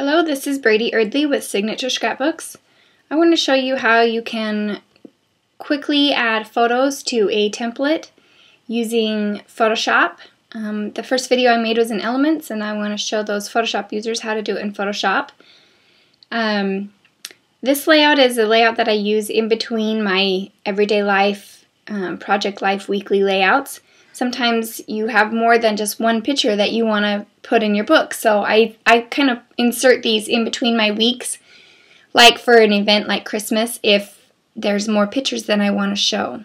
Hello, this is Brady Eardley with Signature Scrapbooks. I want to show you how you can quickly add photos to a template using Photoshop. The first video I made was in Elements, and I want to show those Photoshop users how to do it in Photoshop. This layout is a layout that I use in between my everyday life, project life weekly layouts. Sometimes you have more than just one picture that you want to put in your book, so I kind of insert these in between my weeks, like for an event like Christmas, if there's more pictures than I want to show.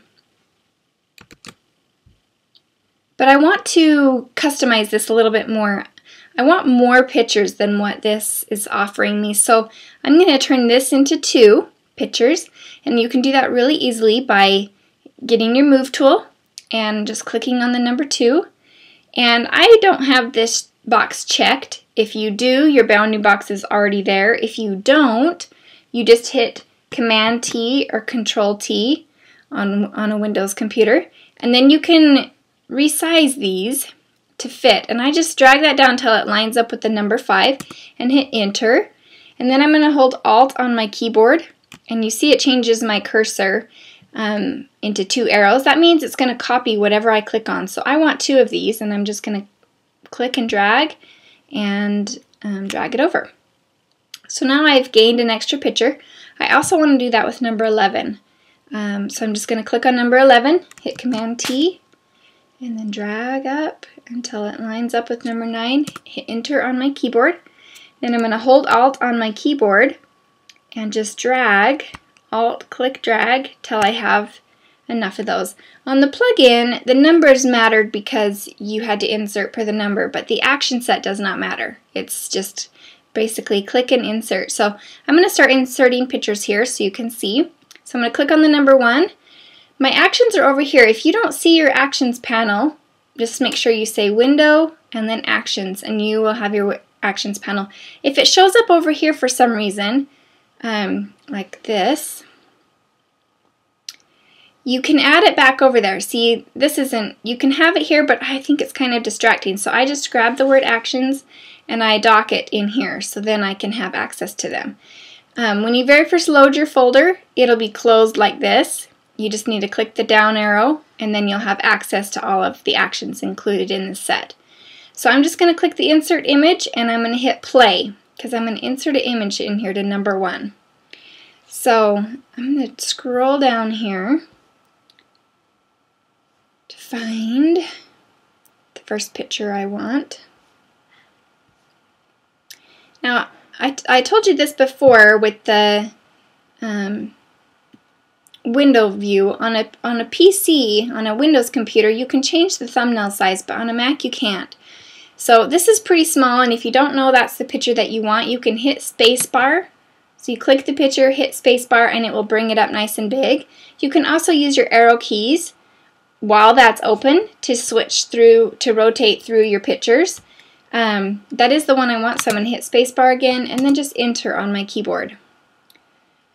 But I want to customize this a little bit more. I want more pictures than what this is offering me, so I'm going to turn this into 2 pictures, and you can do that really easily by getting your Move tool and just clicking on the number 2. And I don't have this box checked. If you do, your bounding box is already there. If you don't, you just hit Command T or Control T on a Windows computer, and then you can resize these to fit. And I just drag that down until it lines up with the number 5 and hit Enter. And then I'm going to hold Alt on my keyboard, and you see it changes my cursor into 2 arrows. That means it's going to copy whatever I click on. So I want 2 of these, and I'm just going to click and drag it over. So now I've gained an extra picture. I also want to do that with number 11. So I'm just going to click on number 11, hit Command T, and then drag up until it lines up with number 9, hit Enter on my keyboard. Then I'm going to hold Alt on my keyboard and just drag, Alt, click, drag, till I have enough of those. On the plugin, the numbers mattered because you had to insert per the number, but the action set does not matter. It's just basically click and insert. So I'm going to start inserting pictures here so you can see. So I'm going to click on the number 1. My actions are over here. If you don't see your actions panel, just make sure you say Window and then Actions, and you will have your actions panel. If it shows up over here for some reason, like this, you can add it back over there. See, this isn't, you can have it here, but I think it's kind of distracting. So I just grab the word Actions and I dock it in here, so then I can have access to them. When you very first load your folder, it'll be closed like this. You just need to click the down arrow, and then you'll have access to all of the actions included in the set. So I'm just going to click the Insert Image, and I'm going to hit Play, because I'm going to insert an image in here to number 1. So I'm going to scroll down here to find the first picture I want. Now, I told you this before with the window view. On a PC, on a Windows computer, you can change the thumbnail size, but on a Mac you can't. So this is pretty small, and if you don't know that's the picture that you want, you can hit spacebar. So you click the picture, hit spacebar, and it will bring it up nice and big. You can also use your arrow keys while that's open to switch through, to rotate through your pictures. That is the one I want, so I'm going to hit spacebar again, and then just Enter on my keyboard.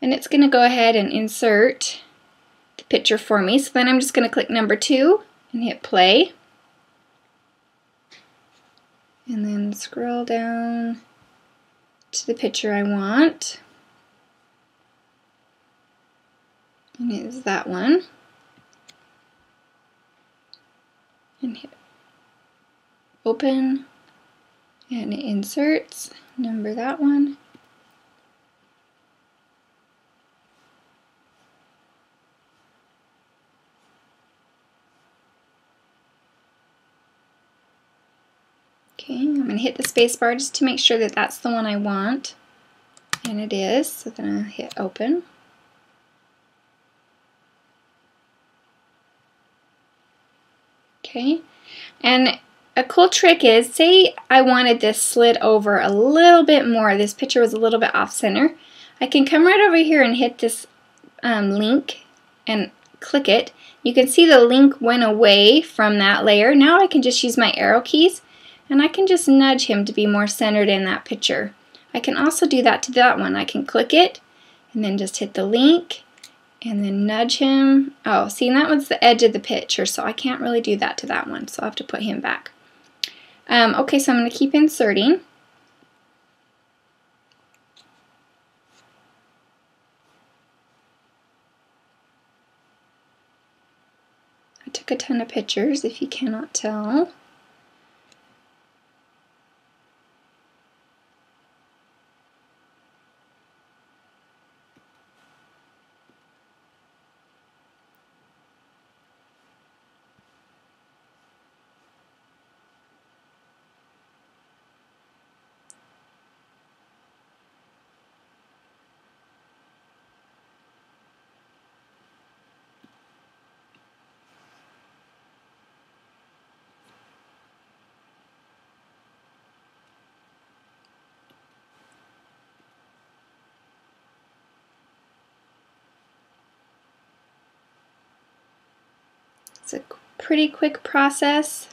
And it's going to go ahead and insert the picture for me. So then I'm just going to click number 2 and hit Play. And then scroll down to the picture I want. And it is that one. And hit Open. And it inserts, number that one. Okay, I'm going to hit the space bar just to make sure that that's the one I want. And it is, so then I'll hit Open. Okay, and a cool trick is, say I wanted this slid over a little bit more, this picture was a little bit off center, I can come right over here and hit this link and click it. You can see the link went away from that layer. Now I can just use my arrow keys, and I can just nudge him to be more centered in that picture. I can also do that to that one. I can click it and then just hit the link and then nudge him. Oh, see, and that one's the edge of the picture, so I can't really do that to that one, so I'll have to put him back. Okay, so I'm going to keep inserting. took a ton of pictures, if you cannot tell. It's a pretty quick process.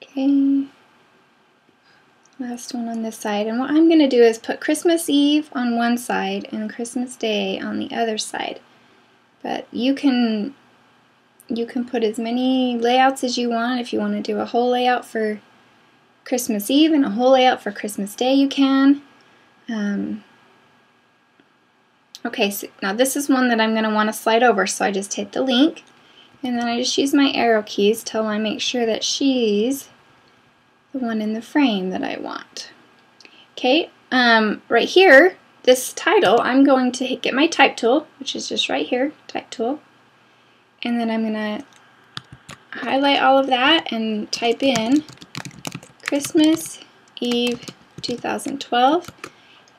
Okay, last one on this side. And what I'm going to do is put Christmas Eve on one side and Christmas Day on the other side. But you can put as many layouts as you want. If you want to do a whole layout for Christmas Eve and a whole layout for Christmas Day, you can. Okay, so now this is one that I'm going to want to slide over, so I just hit the link, and then I just use my arrow keys till I make sure that she's the one in the frame that I want. Okay, right here, this title, I'm going to get my type tool, which is just right here, type tool, and then I'm going to highlight all of that and type in Christmas Eve 2012.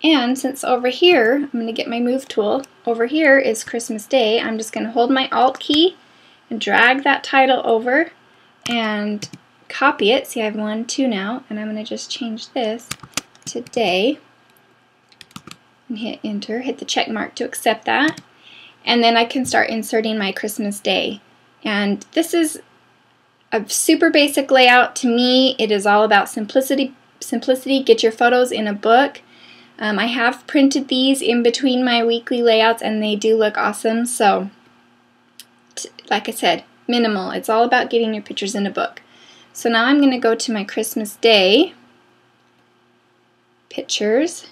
And since over here, I'm going to get my move tool, over here is Christmas Day, I'm just going to hold my Alt key and drag that title over and copy it. See, I have 1, 2 now, and I'm going to just change this to day and hit enter, hit the check mark to accept that, and then I can start inserting my Christmas Day. And this is a super basic layout. To me, it is all about simplicity. Get your photos in a book. I have printed these in between my weekly layouts and they do look awesome. So, like I said, minimal. It's all about getting your pictures in a book. So now I'm going to go to my Christmas Day pictures.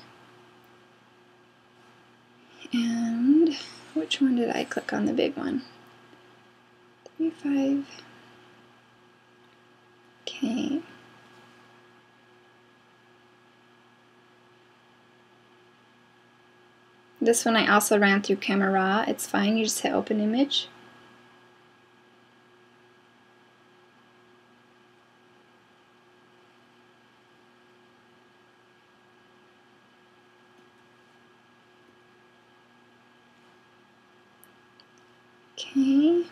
And which one did I click on, the big one? 3, 5. Okay. This one I also ran through Camera Raw. It's fine, you just hit open image. Okay.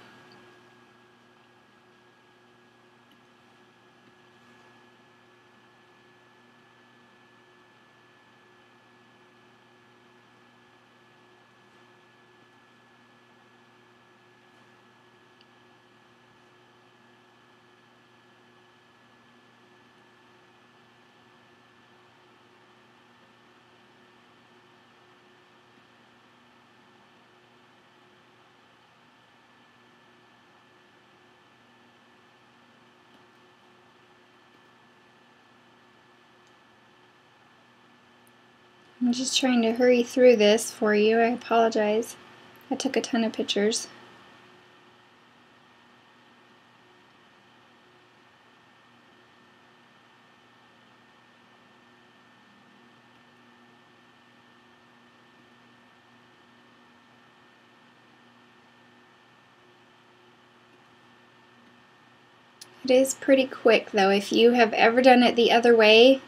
I'm just trying to hurry through this for you. I apologize. I took a ton of pictures. It is pretty quick though. If you have ever done it the other way,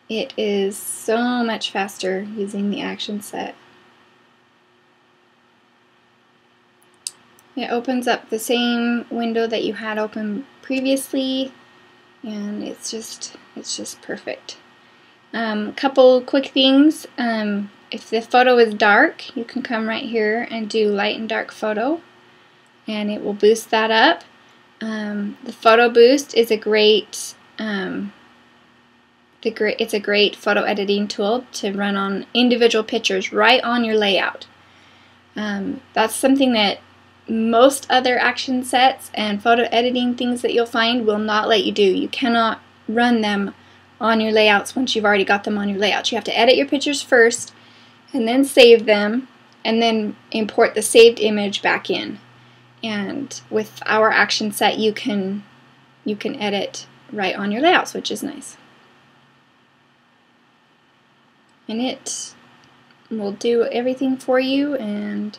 it is so much faster using the action set. It opens up the same window that you had open previously, and it's just perfect. Couple quick things. If the photo is dark, you can come right here and do light and dark photo, and it will boost that up. The photo boost is a great it's a great photo editing tool to run on individual pictures right on your layout. That's something that most other action sets and photo editing things that you'll find will not let you do. You cannot run them on your layouts once you've already got them on your layouts. You have to edit your pictures first and then save them and then import the saved image back in. And with our action set you can edit right on your layouts, which is nice. And it will do everything for you, and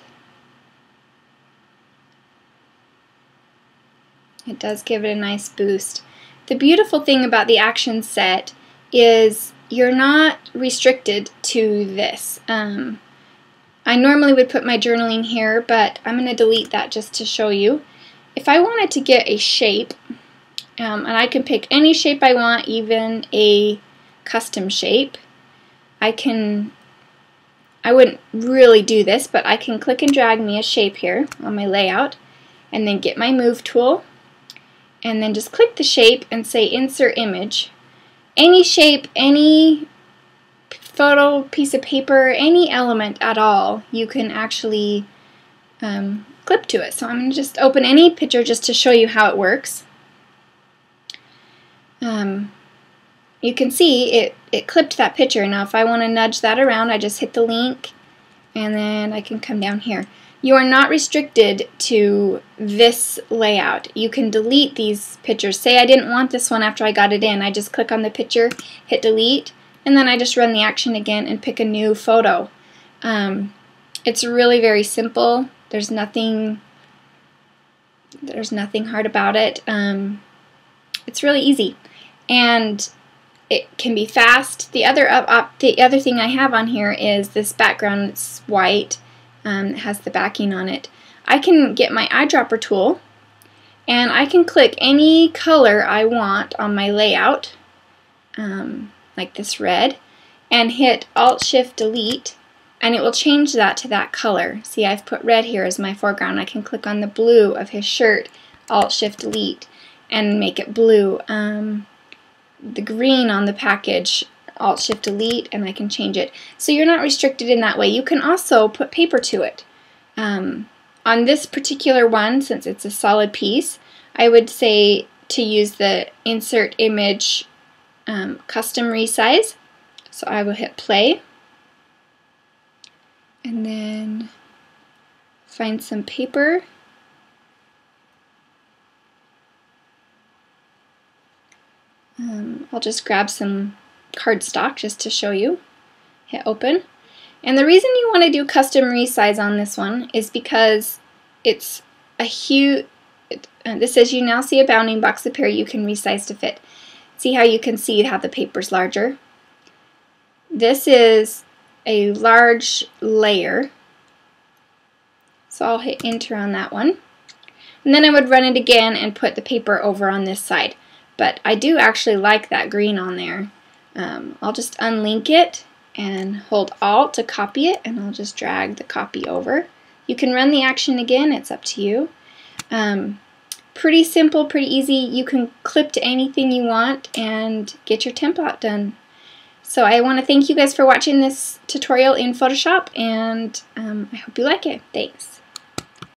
it does give it a nice boost. The beautiful thing about the action set is you're not restricted to this. I normally would put my journaling here, but I'm going to delete that just to show you. If I wanted to get a shape, and I can pick any shape I want, even a custom shape, I wouldn't really do this, but I can click and drag me a shape here on my layout, and then get my move tool, and then just click the shape and say insert image. Any shape, any photo, piece of paper, any element at all, you can actually clip to it. So I'm going to just open any picture just to show you how it works. You can see it clipped that picture. Now if I want to nudge that around, I just hit the link and then I can come down here. You are not restricted to this layout. You can delete these pictures. Say I didn't want this one after I got it in. I just click on the picture, hit delete, and then I just run the action again and pick a new photo. It's really very simple. There's nothing hard about it. It's really easy, and it can be fast. The other thing I have on here is this background. It's white. It has the backing on it. I can get my eyedropper tool and I can click any color I want on my layout, like this red, and hit Alt-Shift-Delete, and it will change that to that color. See, I've put red here as my foreground. I can click on the blue of his shirt, Alt-Shift-Delete, and make it blue. The green on the package, Alt-Shift-Delete, and I can change it. So you're not restricted in that way. You can also put paper to it. On this particular one, since it's a solid piece, I would say to use the Insert Image Custom Resize. So I will hit play, and then find some paper. I'll just grab some cardstock just to show you. Hit open. And the reason you want to do custom resize on this one is because it's a huge, this says you now see a bounding box appear you can resize to fit. See how you can see how the paper's larger? This is a large layer. So I'll hit enter on that one. And then I would run it again and put the paper over on this side. But I do actually like that green on there. I'll just unlink it and hold Alt to copy it, and I'll just drag the copy over. You can run the action again, it's up to you. Pretty simple, pretty easy. You can clip to anything you want and get your template done. So I want to thank you guys for watching this tutorial in Photoshop, and I hope you like it. Thanks.